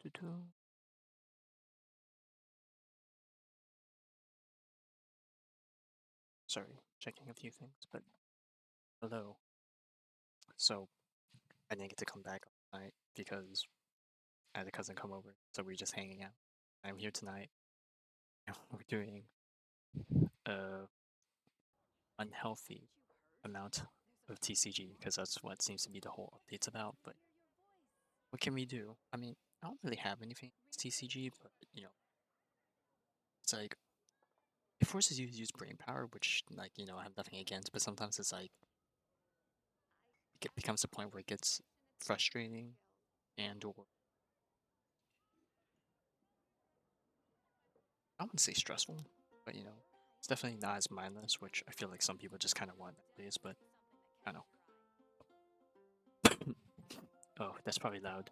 Do-do. Sorry, checking a few things, but hello. So I didn't get to come back last night because I had a cousin come over, so we are just hanging out. I'm here tonight, and we're doing a unhealthy amount of TCG because that's what seems to be the whole update's about. But what can we do? I mean, I don't really have anything against TCG, but it's like it forces you to use brain power, which I have nothing against. But sometimes it's like it becomes a point where it gets frustrating and or I wouldn't say stressful, but it's definitely not as mindless, which I feel like some people just kind of want nowadays. But I don't know. Oh, that's probably loud.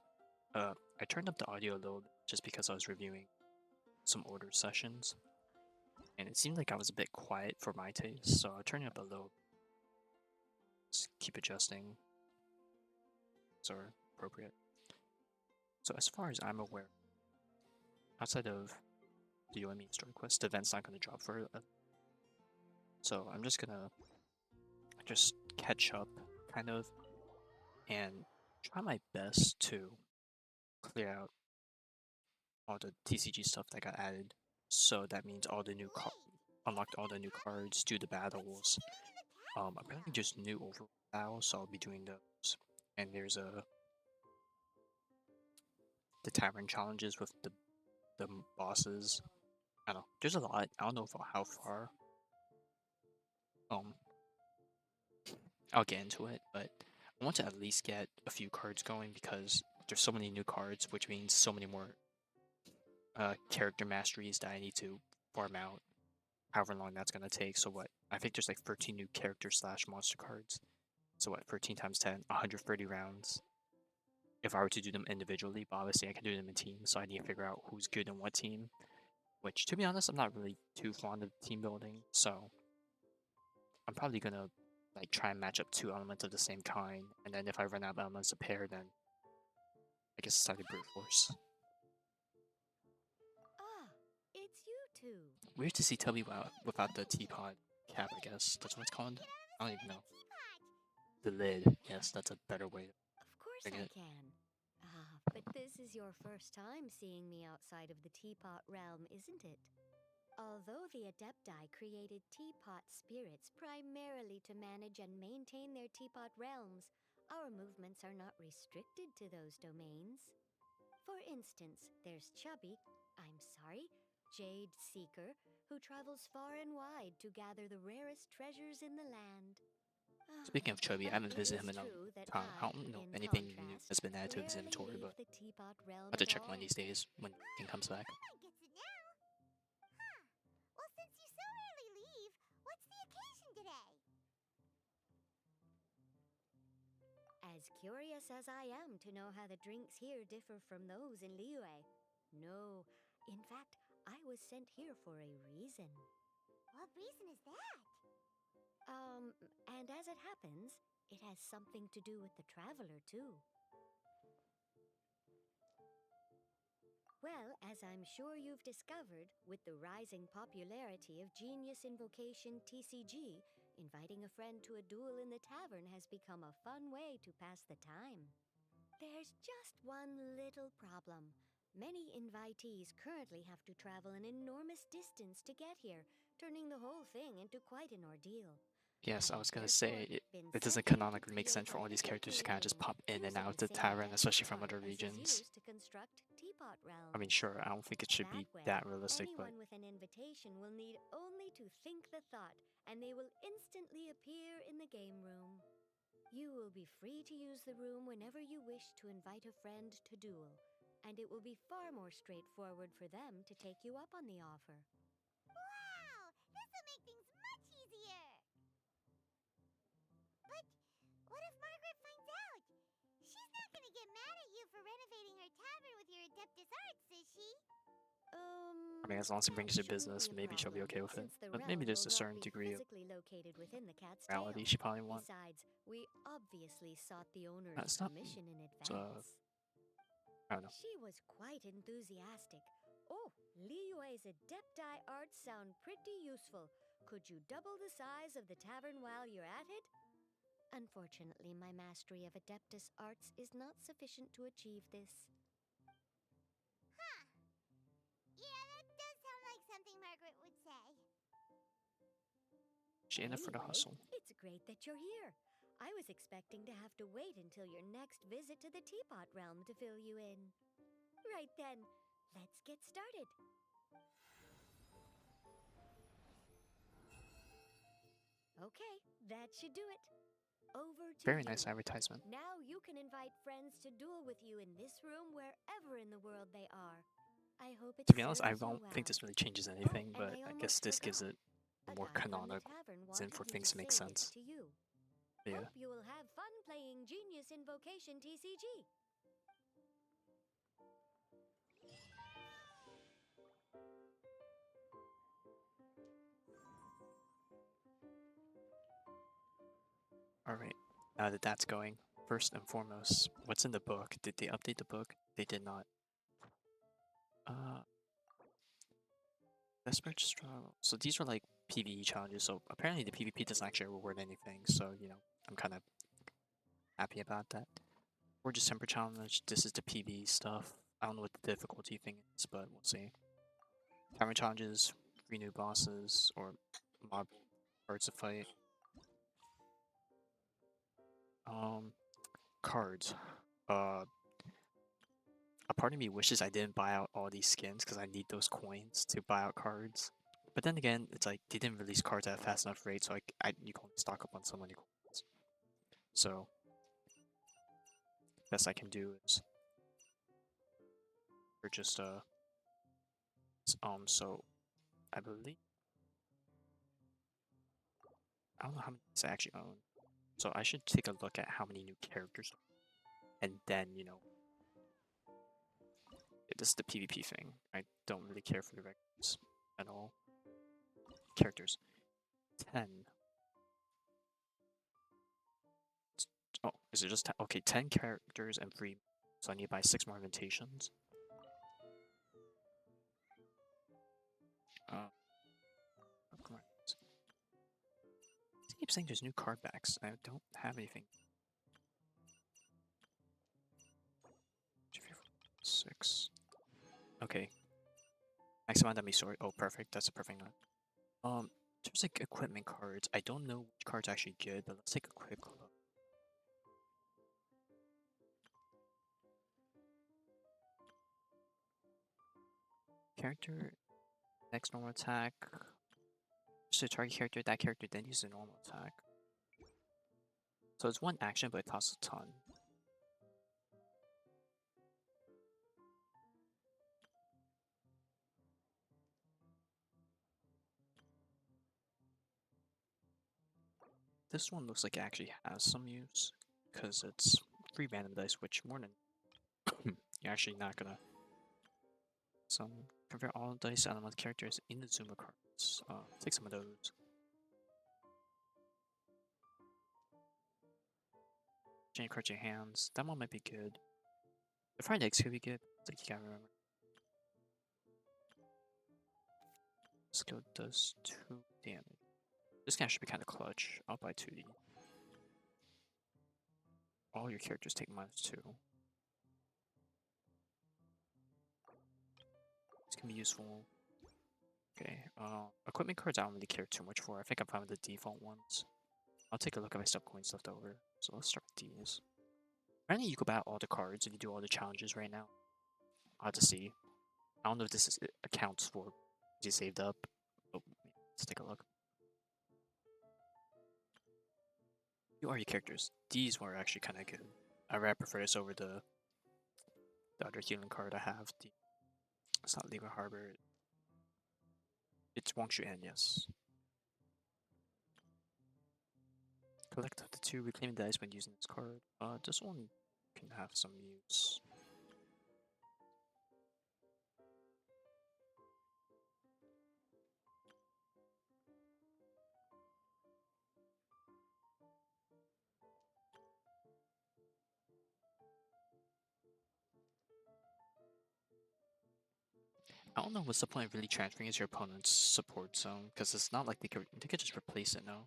I turned up the audio a little bit just because I was reviewing some order sessions, and it seemed like I was a bit quiet for my taste, so I turned it up a little. Just keep adjusting, so appropriate. So as far as I'm aware, outside of the UME story quest, the event's not going to drop for so I'm just gonna catch up, kind of, and try my best to clear out all the TCG stuff that got added. So that means all the new unlocked all the new cards, do the battles. Apparently just new overall battles, so I'll be doing those. And there's the tavern challenges with the bosses. I don't know. There's a lot. I don't know how far um I'll get into it, but I want to at least get a few cards going because there's so many new cards, which means so many more character masteries that I need to farm out. However long that's gonna take. So what? I think there's like 13 new character slash monster cards. So what? 13 times 10, 130 rounds. If I were to do them individually, but obviously I can do them in teams, so I need to figure out who's good in what team. Which, to be honest, I'm not really too fond of team building, so I'm probably gonna like try and match up two elements of the same kind, and then if I run out of elements to pair, then I guess it's time to brute force. Ah, it's you two. Weird to see Tubby without the teapot cap, I guess. That's what it's called? I don't even know. The lid. Yes, that's a better way to Of course bring I it. can. Ah, but this is your first time seeing me outside of the teapot realm, isn't it? Although the Adepti created teapot spirits primarily to manage and maintain their teapot realms, our movements are not restricted to those domains. For instance, there's Chubby, I'm sorry, Jade Seeker, who travels far and wide to gather the rarest treasures in the land. Speaking of Chubby, I But haven't it visited is him in a true that time. I I, don't know if in anything new contrast, has been added to his rarely inventory, leave but the teapot I'll realm have to at check one of all. these days when King comes back. I gets it now. Huh. Well, since you so rarely leave, what's the occasion today? As curious as I am to know how the drinks here differ from those in Liyue. No, in fact, I was sent here for a reason. What reason is that? And as it happens, it has something to do with the traveler, too. Well, as I'm sure you've discovered, with the rising popularity of Genius Invocation TCG, inviting a friend to a duel in the tavern has become a fun way to pass the time. There's just one little problem. Many invitees currently have to travel an enormous distance to get here, turning the whole thing into quite an ordeal. Yes, I I've was gonna therefore say been it sent doesn't here to canonically make create sense for a all these characters to kind of just picture-making, pop in and using out the of the same tavern, basic especially from art other as is regions. used to construct Teapot I mean, realms. sure, I don't think it should That be way, that realistic, but anyone with an invitation will need only to think the thought, and they will instantly appear in the game room. You will be free to use the room whenever you wish to invite a friend to duel, and it will be far more straightforward for them to take you up on the offer. Wow! This will make things much easier. But what if Margaret finds out? She's not gonna get mad at you for renovating her tavern with your Adeptus arts, is she? I mean, as long as it That brings her shouldn't business, be a maybe she'll be problem, okay with it. since the But maybe realm will there's a not certain be degree of physically located within the cat's morality tail. she probably wants. Besides, we obviously sought the owner's It's not. permission in It's advance. I don't know. She was quite enthusiastic. Oh, Liyue's Adepti arts sound pretty useful. Could you double the size of the tavern while you're at it? Unfortunately, my mastery of Adeptus arts is not sufficient to achieve this. Huh. Yeah, that does sound like something Margaret would say. She in it for the Anyway, hustle. it's great that you're here. I was expecting to have to wait until your next visit to the Teapot Realm to fill you in. Right then, let's get started. Okay, that should do it. Over to Very you. nice advertisement. Now you can invite friends to duel with you in this room wherever in the world they are. I hope it To be honest, I serves you don't think well. this really changes anything, Oh, and but I guess almost this gives forgot. it a A more guy from the canonical tavern reason wanted for you things to make say sense. it to you. Yeah. Hope you will have fun playing Genius Invocation TCG. Alright. Now that that's going, first and foremost, what's in the book? Did they update the book? They did not. Desperate Struggle. So these were like PvE challenges, so apparently the PvP doesn't actually reward anything, so you know, I'm kind of happy about that. Gorgeous Temper Challenge, this is the PvE stuff. I don't know what the difficulty thing is, but we'll see. Tavern challenges, 3 new bosses, or mob cards to fight. Cards. A part of me wishes I didn't buy out all these skins because I need those coins to buy out cards. But then again, it's like they didn't release cards at a fast enough rate, so you can only stock up on so many coins. So best I can do is purchase so I believe I don't know how many I actually own. So I should take a look at how many new characters, and then you know, this is the PvP thing. I don't really care for the records at all. Characters 10. Oh, is it just 10? Okay, 10 characters and 3. So I need to buy 6 more invitations. It keeps saying there's new card backs. I don't have anything. 6. Okay. Max amount of me sorry. Oh, perfect. That's a perfect one. There's like equipment cards. I don't know which cards are actually good, but let's take a quick look. Character, next normal attack. So target character, that character, then use the normal attack. So it's one action, but it costs a ton. This one looks like it actually has some use, because it's 3 random dice, which more than you're actually not gonna. Some convert all dice element characters into Zuma cards. Take some of those. Chain cards your hands. That one might be good. The Friday Eggs could be good. It's like you gotta remember. Skill does 2 damage. This guy should be kind of clutch. I'll buy 2D. All your characters take -2. This can be useful. Okay, equipment cards I don't really care too much for. I think I'm fine with the default ones. I'll take a look if I still have coins left over. So let's start with these. Apparently you can buy all the cards if you do all the challenges right now. I'll have to see. I don't know if this accounts for you saved up. Oh, let's take a look. You are your characters. These were actually kind of good. I rather prefer this over the other healing card I have. It's not Lever Harbor. It's Wang Shu En, yes. Collect up to 2 reclaim dice when using this card. This one can have some use. I don't know what's the point of really transferring as your opponent's support zone, because it's not like they could just replace it now.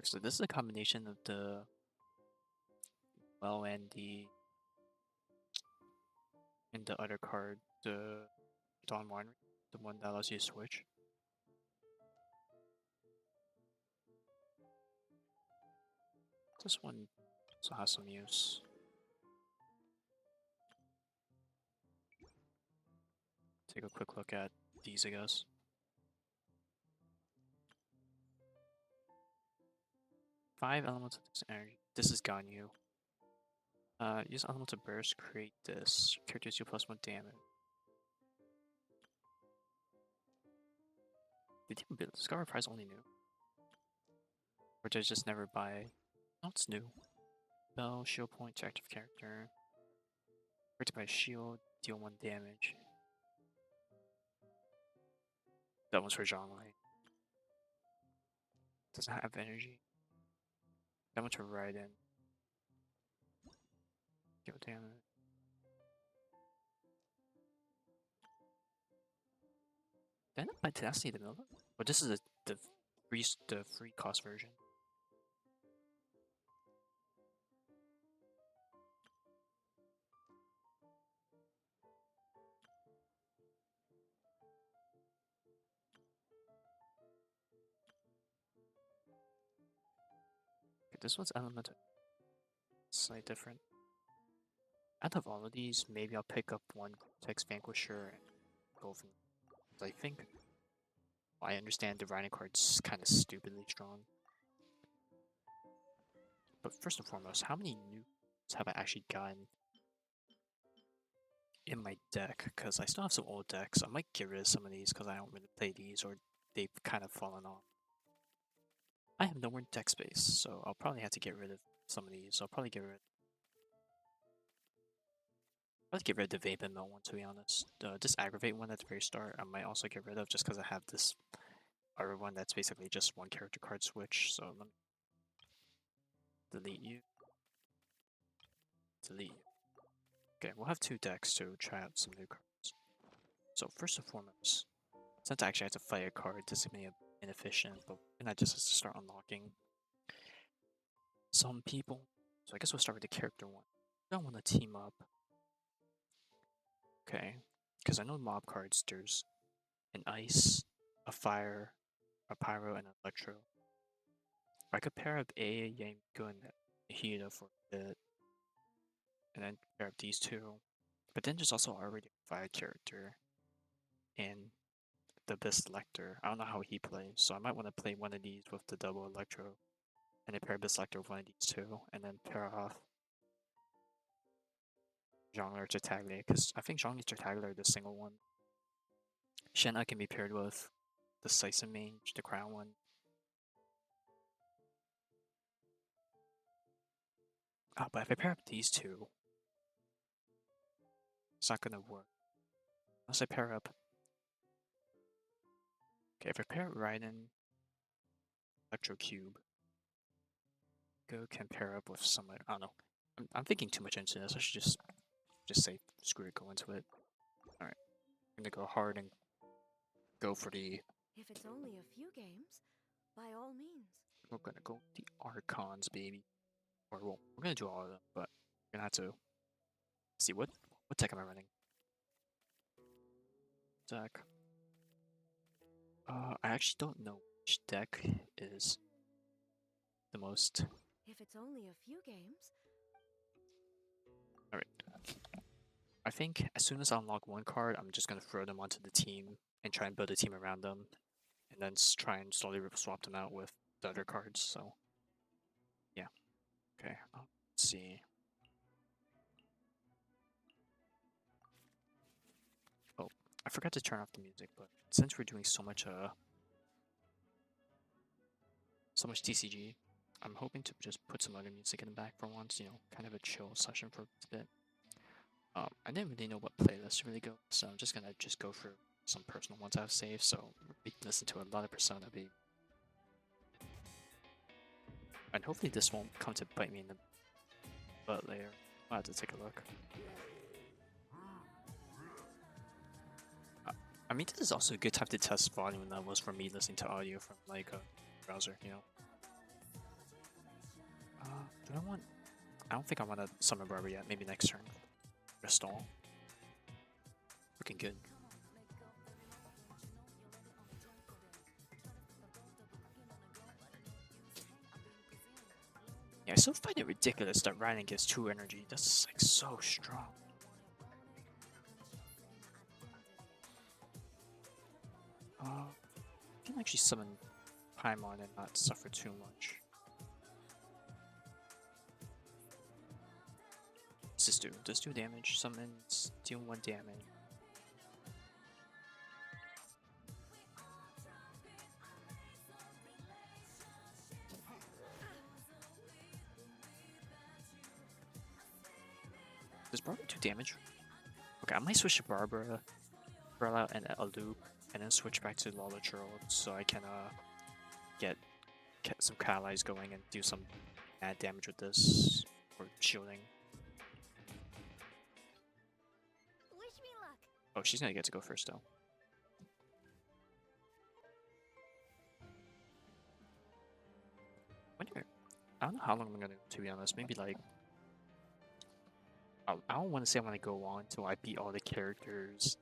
So this is a combination of the and the other card, the Dawn Winery, the one that allows you to switch. This one also has some use. Take a quick look at these, I guess. Five elements of this energy. This is Ganyu. Use elemental burst, create this. Characters do +1 damage. Did you build Discover Prize only new? Or did I just never buy? No, it's new. Bell, shield point to active character. Created by shield, deal 1 damage. That one's for Zhongli. Doesn't have energy. That one's for Raiden. Deal damage. Did I not buy Tenacity the Middle? But this is the free cost version. Okay, this one's elemental. Slightly different. Out of all of these, maybe I'll pick up one Cortex Vanquisher and go from. I think I understand the Rhino card's kind of stupidly strong. But first and foremost, how many new have I actually gotten in my deck? Because I still have some old decks. I might get rid of some of these because I don't really play these or they've kind of fallen off. I have no more deck space, so I'll probably have to get rid of some of these. I'll probably get rid of the Vape and Melt one, to be honest. This Aggravate one at the very start, I might also get rid of just because I have this other one that's basically just one character card switch. So let me delete you. Delete you. Okay, we'll have two decks to try out some new cards. So first and foremost, since I actually have to fight a card, this is going to be inefficient, but and I just have to start unlocking some people. So I guess we'll start with the character one. I don't want to team up. Okay, because I know mob cards, there's an ice, a fire, a pyro, and an electro. I could pair up a Yamiko and Hida for a bit, and then pair up these two. But then there's also already a fire character in the Abyss Lecter. I don't know how he plays, so I might want to play one of these with the double electro, and then pair Abyss Lecter with one of these two, and then pair off Zhongli to Tartaglia, because I think Zhongli to Tartaglia are the single one. Shenna can be paired with the Sison Mage, the crown one. Ah, but if I pair up these two, it's not gonna work. Unless I pair up. Okay, if I pair Raiden, Electro Cube, go can pair up with someone. I don't know. I'm thinking too much into this. I should just say screw it, go into it. All right, I'm gonna go hard and go for the. If it's only a few games, by all means. We're gonna go with the Archons, baby. Or well, we're gonna do all of them, but we're gonna have to see what deck am I running. Deck. I actually don't know which deck is the most. If it's only a few games. Alright. I think as soon as I unlock one card, I'm just gonna throw them onto the team and try and build a team around them, and then try and slowly swap them out with the other cards. So, yeah. Okay. Let's see. Oh, I forgot to turn off the music, but since we're doing so much TCG, I'm hoping to just put some other music in the back for once. You know, kind of a chill session for a bit. I didn't really know what playlist to really go, so I'm just gonna go for some personal ones I've saved. So we can listen to a lot of Persona B, and hopefully this won't come to bite me in the butt later. I'll have to take a look. I mean, this is also a good time to test volume levels for me listening to audio from like a browser, you know. Do I want? I don't think I want to summon Barber yet. Maybe next turn. Restall. Looking good. Yeah, I still find it ridiculous that Ryan gets 2 energy. That's like so strong. I can actually summon Paimon and not suffer too much. What's this do? Does do damage? Summons, deal 1 damage. Does Barbara do damage? Okay, I might switch to Barbara, Umbrella, and a loop, and then switch back to Lola Churl so I can get some Catalyze going and do some bad damage with this, or shielding. Wish me luck. Oh, she's gonna get to go first though. I don't know how long I'm gonna go, to be honest. Maybe like I don't want to say I want to go on until I beat all the characters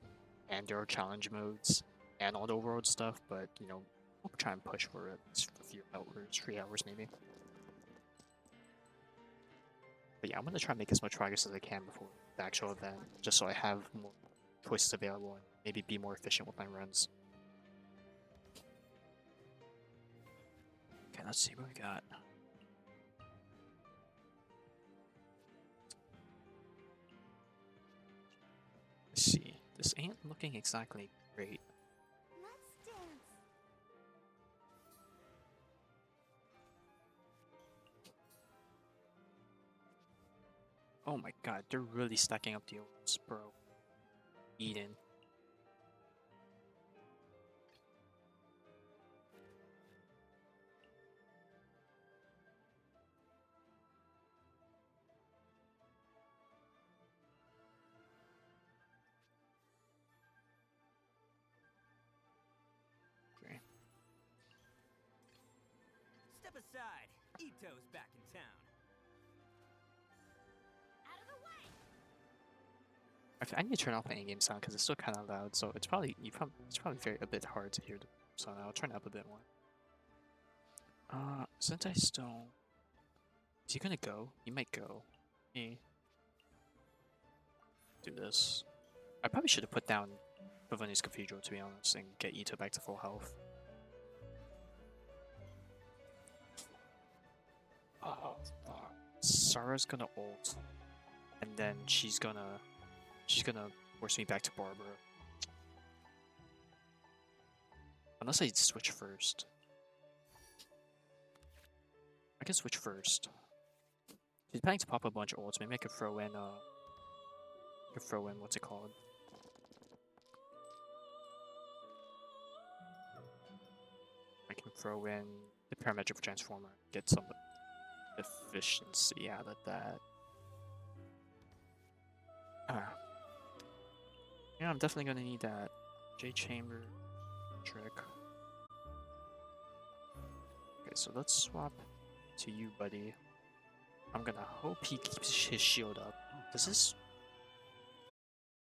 and their challenge modes and all the overworld stuff, but you know, I'll try and push for it for a few hours, 3 hours maybe. But yeah, I'm gonna try and make as much progress as I can before the actual event, just so I have more choices available and maybe be more efficient with my runs. Okay, let's see what we got. Let's see. This ain't looking exactly great. Let's dance. Oh my god, they're really stacking up the odds, bro. Eden. Okay. Step aside. Ito's back in town. Out of the way. I need to turn off my in-game sound because it's still kind of loud, so it's probably a bit hard to hear the sound. I'll turn it up a bit more. Since I still, is he gonna go? He might go. Me. Do this. I probably should have put down Pavonius Cathedral, to be honest, and get Ito back to full health. Oh, fuck. Sarah's gonna ult, and then she's gonna force me back to Barbara. Unless I switch first. I can switch first. She's planning to pop a bunch of ults. Maybe I could throw in what's it called? I can throw in the parametric transformer, get some efficiency out of that. Yeah, I'm definitely gonna need that. J Chamber trick. Okay, so let's swap to you, buddy. I'm gonna hope he keeps his shield up. Does this